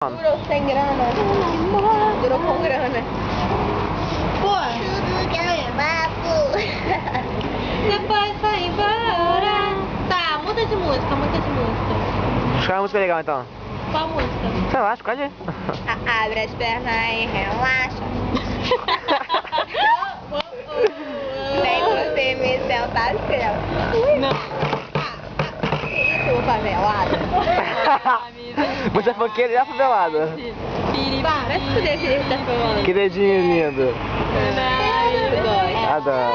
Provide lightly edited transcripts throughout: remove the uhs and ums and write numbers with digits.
Durou sem grana. Durou com grana. Pô. Tudo que eu mato. Depois vai embora. Tá, muda de música, muda de música. Escolhe uma música legal então. Qual música? Sei lá, escolhe aí. Abre as pernas e relaxa. Nem você me sentar céu. Não. Isso, favelado. Você é funkeiro e é favelado. Para de fuder, Felipe da favelada. Que dedinho lindo. Adoro.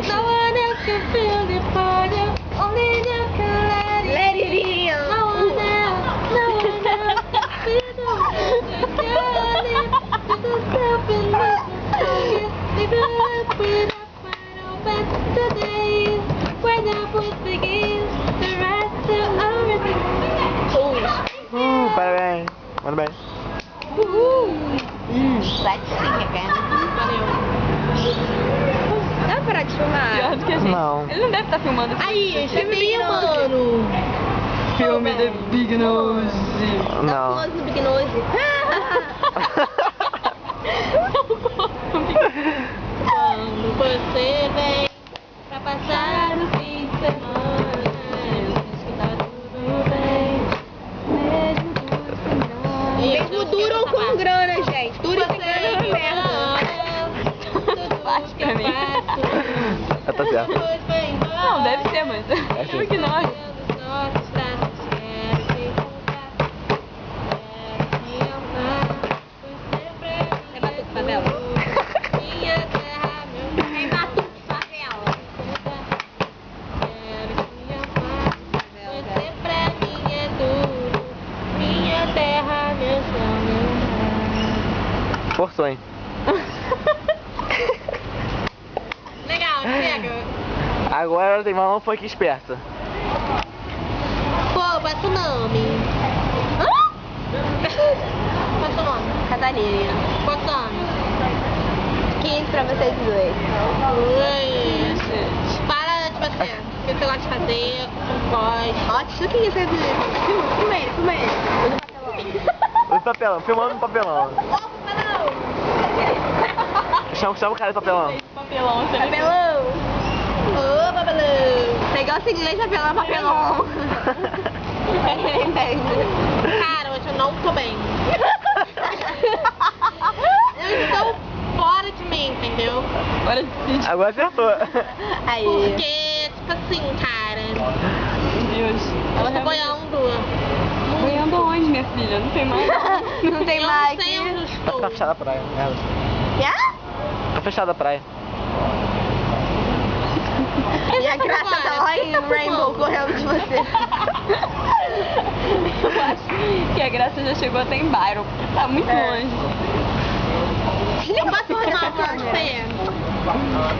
No one else can feel the fire. Only you can let it in. No one else, no one else. We don't get it. This is self-illusion. Live it up with a final best today. Where the push begins, the rest of everything. Parabéns. Manda bem. Latinha, cara. Dá pra parar de filmar? Pior do que a gente. Não. Ele não deve estar filmando. Aí, você filmando. Filme The Big Nose. Dá Não. close no Big Nose. Quando você vem pra passar o fim de semana, eu diz que tá tudo bem. Mesmo duro ou com grana, gente. Duro e sem grana, merda. Faz pra mim. Tá certo. Não, deve ser, mas. sim. Big Nose. Forçou, hein? Legal, chega. Agora tem uma funk esperta. Pô, passa o nome. Passa o nome. Catarina. Quantos anos? 15 pra vocês dois. Para de bater. O que você gosta de fazer? Voz. Ótimo, o que você gosta de fazer? Filma ele, filma ele. No papelão, filmando no papelão. Chama o cara de papelão. Papelão, você Papelão. Ô, papelão. Você gosta de inglês, papelão, papelão. Cara, hoje eu não tô bem. Eu estou fora de mim, entendeu? Agora acertou. Aí. Porque, tipo assim, cara, Meu Deus. ela tá boiando. Boiando onde, minha filha? Não tem mais. Não tem mais. Eu não sei onde eu estou. Tá fechada a praia. Merda. Quê? Tá fechada a praia. E a Graça tá lá em Rainbow correndo de você. Eu acho que a Graça já chegou até em Byron, porque tá muito longe. Eu posso filmar o plano feio?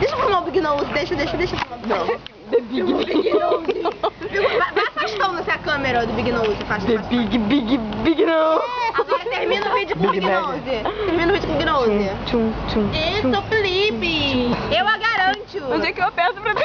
Deixa eu filmar o Big Nose, deixa eu filmar o Big Nose. The Big Nose. Vai afastando essa câmera do Big Nose. The Big Nose. Agora termina o vídeo com o Big Nose. Termina o vídeo com o Big Nose. Tchum, tchum. Isso, Felipe. Eu a garanto. Onde é que eu aperto pra mim?